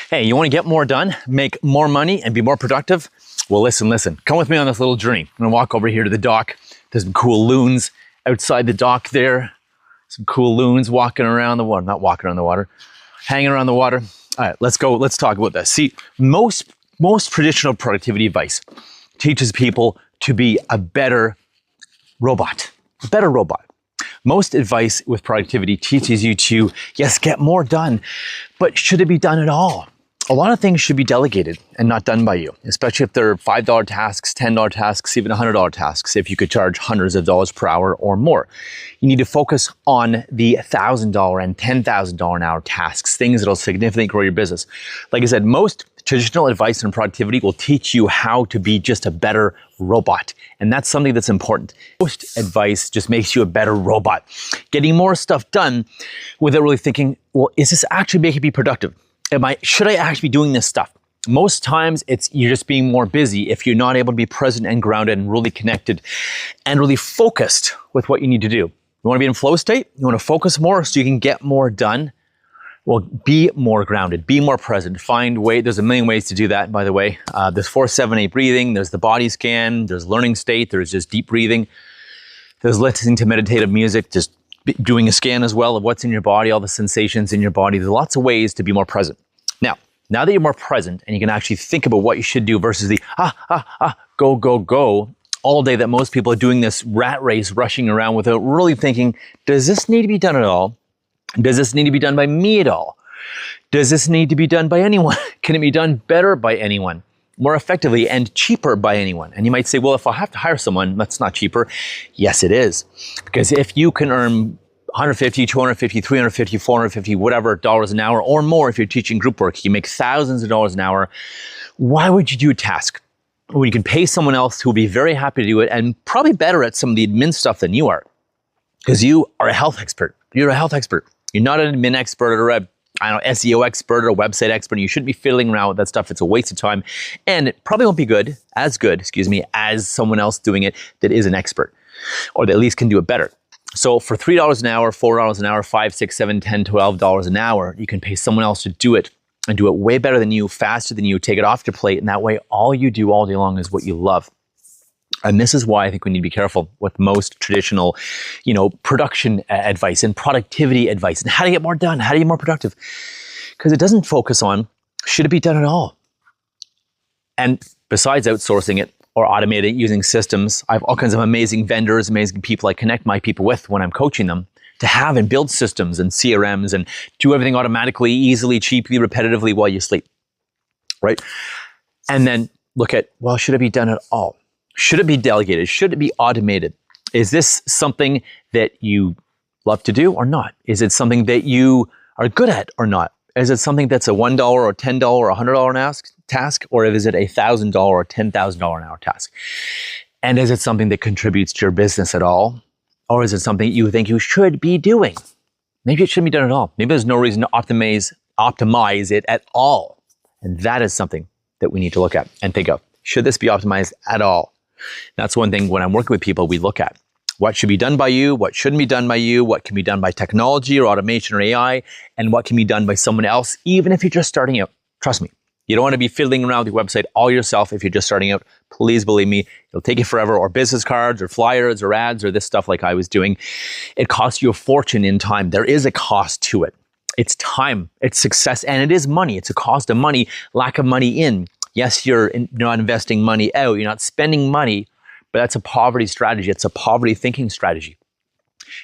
Hey, you want to get more done, make more money, and be more productive? Well, listen. Come with me on this little journey. I'm going to walk over here to the dock. There's some cool loons outside the dock there. Some cool loons walking around the water. Not walking around the water, hanging around the water. All right, let's go. Let's talk about this. See, most traditional productivity advice teaches people to be a better robot. A better robot. Most advice with productivity teaches you to, yes, get more done, but should it be done at all? A lot of things should be delegated and not done by you, especially if they're $5 tasks, $10 tasks, even $100 tasks, if you could charge hundreds of dollars per hour or more. You need to focus on the $1,000 and $10,000 an hour tasks, things that'll significantly grow your business. Like I said, most traditional advice on productivity will teach you how to be just a better robot. And that's something that's important. Most advice just makes you a better robot. Getting more stuff done without really thinking, well, is this actually making me productive? Should I actually be doing this stuff? Most times you're just being more busy if you're not able to be present and grounded and really connected and really focused with what you need to do. You want to be in flow state? You want to focus more so you can get more done? Well, be more grounded, be more present, find ways. There's a million ways to do that, by the way. There's 4-7-8 breathing, there's the body scan, there's learning state, there's just deep breathing. There's listening to meditative music, just doing a scan as well of what's in your body, all the sensations in your body. There's lots of ways to be more present. Now that you're more present and you can actually think about what you should do versus the go all day that most people are doing this rat race, rushing around without really thinking, does this need to be done at all? Does this need to be done by me at all? Does this need to be done by anyone? Can it be done better by anyone? More effectively and cheaper by anyone? And you might say, well, if I have to hire someone, that's not cheaper. Yes, it is. Because if you can earn $150, $250, $350, $450, whatever dollars an hour or more, if you're teaching group work, you make thousands of dollars an hour. Why would you do a task when you can pay someone else who will be very happy to do it and probably better at some of the admin stuff than you are? Because you are a health expert. You're a health expert. You're not an admin expert or a SEO expert or a website expert. And you shouldn't be fiddling around with that stuff. It's a waste of time. And it probably won't be as good, as someone else doing it that is an expert or that at least can do it better. So for $3 an hour, $4 an hour, $5, $6, $7, $10, $12 an hour, you can pay someone else to do it and do it way better than you, faster than you, take it off your plate. And that way, all you do all day long is what you love. And this is why I think we need to be careful with most traditional, production advice and productivity advice and how to get more done, how to get more productive. Because it doesn't focus on, should it be done at all? And besides outsourcing it or automating it using systems, I have all kinds of amazing vendors, amazing people I connect my people with when I'm coaching them to have and build systems and CRMs and do everything automatically, easily, cheaply, repetitively while you sleep, right? And then look at, well, should it be done at all? Should it be delegated? Should it be automated? Is this something that you love to do or not? Is it something that you are good at or not? Is it something that's a $1 or $10 or $100 task, or is it a $1,000 or $10,000 an hour task? And is it something that contributes to your business at all? Or is it something you think you should be doing? Maybe it shouldn't be done at all. Maybe there's no reason to optimize it at all. And that is something that we need to look at and think of. Should this be optimized at all? That's one thing when I'm working with people, we look at. What should be done by you? What shouldn't be done by you? What can be done by technology or automation or AI? And what can be done by someone else, even if you're just starting out? Trust me, you don't want to be fiddling around with your website all yourself if you're just starting out. Please believe me, it'll take you forever. Or business cards or flyers or ads or this stuff like I was doing. It costs you a fortune in time. There is a cost to it. It's time, it's success, and it is money. It's a cost of money, lack of money in. Yes, you're not investing money out. You're not spending money. But that's a poverty strategy. It's a poverty thinking strategy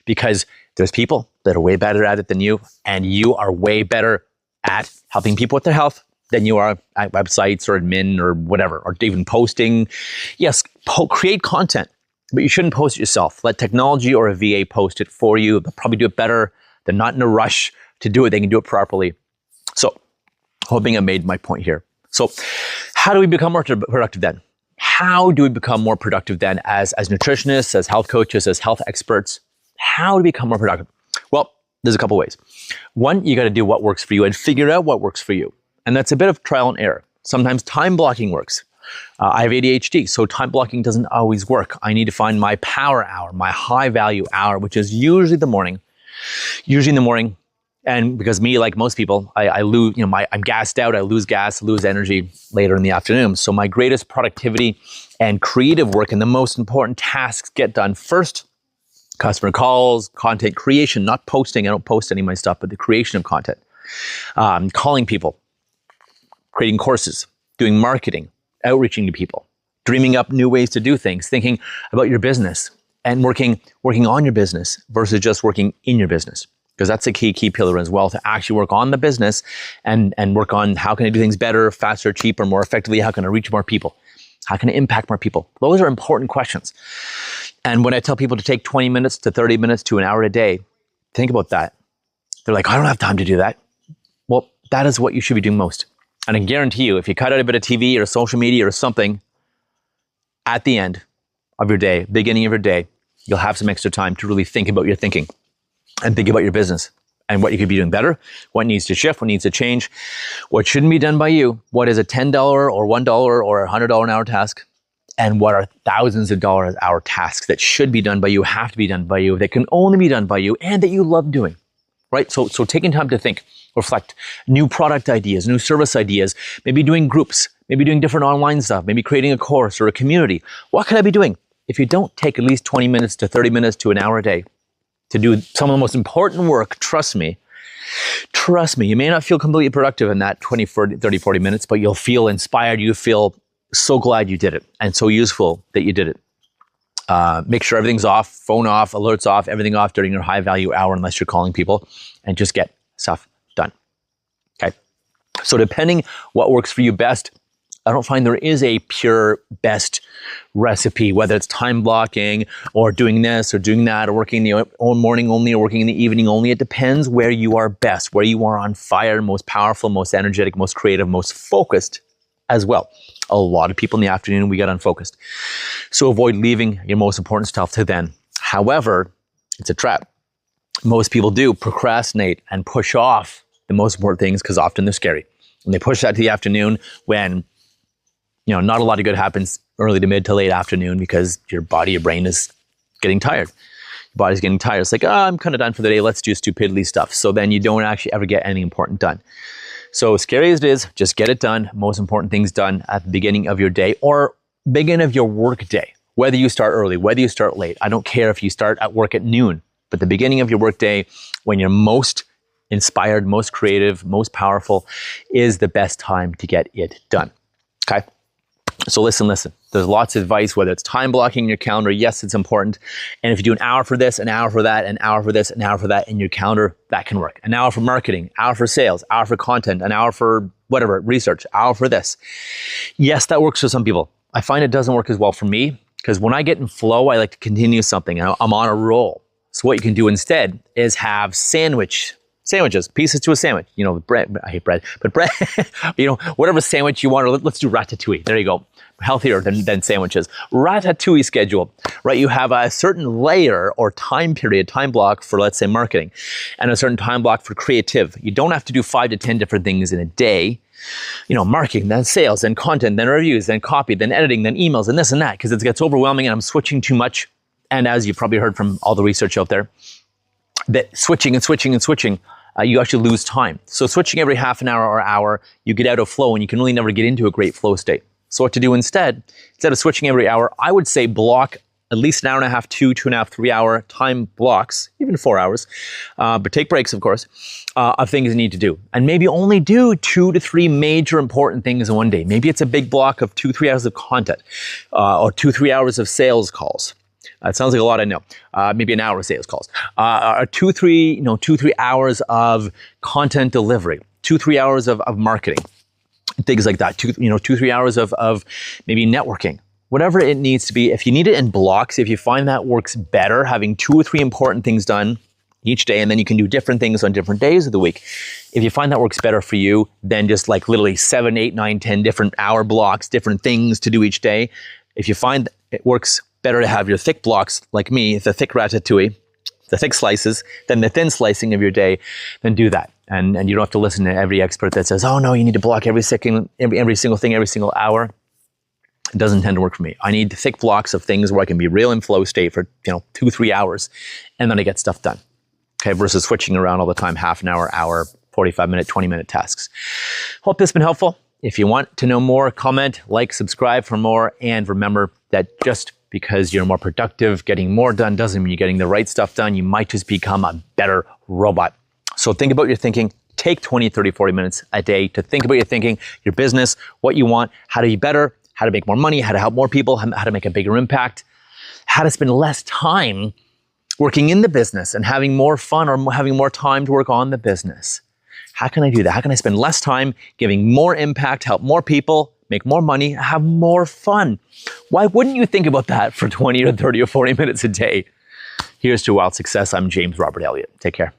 because there's people that are way better at it than you, and you are way better at helping people with their health than you are at websites or admin or whatever, or even posting. Yes, create content, but you shouldn't post it yourself. Let technology or a VA post it for you. They'll probably do it better. They're not in a rush to do it. They can do it properly. So, hoping I made my point here. So, how do we become more productive then? How do we become more productive then as nutritionists, as health coaches, as health experts? How to become more productive? Well, there's a couple ways. One, you got to do what works for you and figure out what works for you. And that's a bit of trial and error. Sometimes time blocking works. I have ADHD, so time blocking doesn't always work. I need to find my power hour, my high value hour, which is usually the morning. Usually in the morning, And because me, like most people, I lose, I'm gassed out, I lose gas, lose energy later in the afternoon. So my greatest productivity and creative work and the most important tasks get done first. Customer calls, content creation, not posting. I don't post any of my stuff, but the creation of content. Calling people, creating courses, doing marketing, outreaching to people, dreaming up new ways to do things, thinking about your business and working on your business versus just working in your business. Because that's a key pillar as well, to actually work on the business and work on how can I do things better, faster, cheaper, more effectively? How can I reach more people? How can I impact more people? Those are important questions. And when I tell people to take 20 minutes to 30 minutes to an hour a day, think about that. They're like, I don't have time to do that. Well, that is what you should be doing most. And I guarantee you, if you cut out a bit of TV or social media or something, at the end of your day, beginning of your day, you'll have some extra time to really think about your thinking and think about your business and what you could be doing better, what needs to shift, what needs to change, what shouldn't be done by you, what is a $10 or $1 or $100 an hour task, and what are thousands of dollars an hour tasks that should be done by you, have to be done by you, that can only be done by you, and that you love doing, right? So taking time to think, reflect, new product ideas, new service ideas, maybe doing groups, maybe doing different online stuff, maybe creating a course or a community. What could I be doing? If you don't take at least 20 minutes to 30 minutes to an hour a day to do some of the most important work, trust me, you may not feel completely productive in that 20, 30, 40 minutes, but you'll feel inspired. You feel so glad you did it and so useful that you did it. Make sure everything's off, phone off, alerts off, everything off during your high value hour unless you're calling people, and just get stuff done. Okay. So depending what works for you best, I don't find there is a pure best recipe, whether it's time blocking or doing this or doing that or working in the morning only or working in the evening only. It depends where you are best, where you are on fire, most powerful, most energetic, most creative, most focused as well. A lot of people in the afternoon, we get unfocused. So avoid leaving your most important stuff to then. However, it's a trap. Most people do procrastinate and push off the most important things because often they're scary. And they push that to the afternoon when not a lot of good happens early to mid to late afternoon because your body, your brain is getting tired. Your body's getting tired. It's like, I'm kind of done for the day. Let's do stupidity stuff. So then you don't actually ever get anything important done. So scary as it is, just get it done. Most important things done at the beginning of your day or beginning of your work day. Whether you start early, whether you start late. I don't care if you start at work at noon, but the beginning of your work day, when you're most inspired, most creative, most powerful, is the best time to get it done. Okay? So listen. There's lots of advice, whether it's time blocking in your calendar. Yes, it's important. And if you do an hour for this, an hour for that, an hour for this, an hour for that in your calendar, that can work. An hour for marketing, hour for sales, hour for content, an hour for whatever, research, hour for this. Yes, that works for some people. I find it doesn't work as well for me because when I get in flow, I like to continue something. I'm on a roll. So what you can do instead is have sandwiches, pieces to a sandwich, bread, I hate bread, but bread, whatever sandwich you want, or let's do ratatouille. There you go. Healthier than sandwiches. Ratatouille schedule, right? You have a certain layer or time block for, let's say, marketing, and a certain time block for creative. You don't have to do 5 to 10 different things in a day. Marketing, then sales, then content, then reviews, then copy, then editing, then emails, and this and that, because it gets overwhelming and I'm switching too much. And as you've probably heard from all the research out there, that switching, you actually lose time. So switching every half an hour or hour, you get out of flow and you can really never get into a great flow state. So what to do instead of switching every hour, I would say block at least an hour and a half, 2.5, 3 hour time blocks, even 4 hours, but take breaks, of course, of things you need to do. And maybe only do 2 to 3 major important things in one day. Maybe it's a big block of 2-3 hours of content or 2-3 hours of sales calls. It sounds like a lot, I know. Maybe an hour of sales calls. 2-3 hours of content delivery, 2-3 hours of marketing, things like that. 2-3 hours of maybe networking, whatever it needs to be. If you need it in blocks, if you find that works better, having 2 or 3 important things done each day, and then you can do different things on different days of the week. If you find that works better for you than just like literally 7, 8, 9, 10 different hour blocks, different things to do each day. If you find it works better to have your thick blocks like me, the thick ratatouille, the thick slices, than the thin slicing of your day, then do that. And you don't have to listen to every expert that says, oh no, you need to block every single thing, every single hour. It doesn't tend to work for me. I need thick blocks of things where I can be real in flow state for 2-3 hours, and then I get stuff done. okay, versus switching around all the time, half an hour, 45-minute, 20-minute tasks. Hope this has been helpful. If you want to know more, comment, like, subscribe for more, and remember that just because you're more productive, getting more done doesn't mean you're getting the right stuff done. You might just become a better robot. So think about your thinking. Take 20, 30, 40 minutes a day to think about your thinking, your business, what you want, how to be better, how to make more money, how to help more people, how to make a bigger impact, how to spend less time working in the business and having more fun or having more time to work on the business. How can I do that? How can I spend less time giving more impact, help more people, make more money, have more fun? Why wouldn't you think about that for 20 or 30 or 40 minutes a day? Here's to wild success. I'm James Robert Elliott. Take care.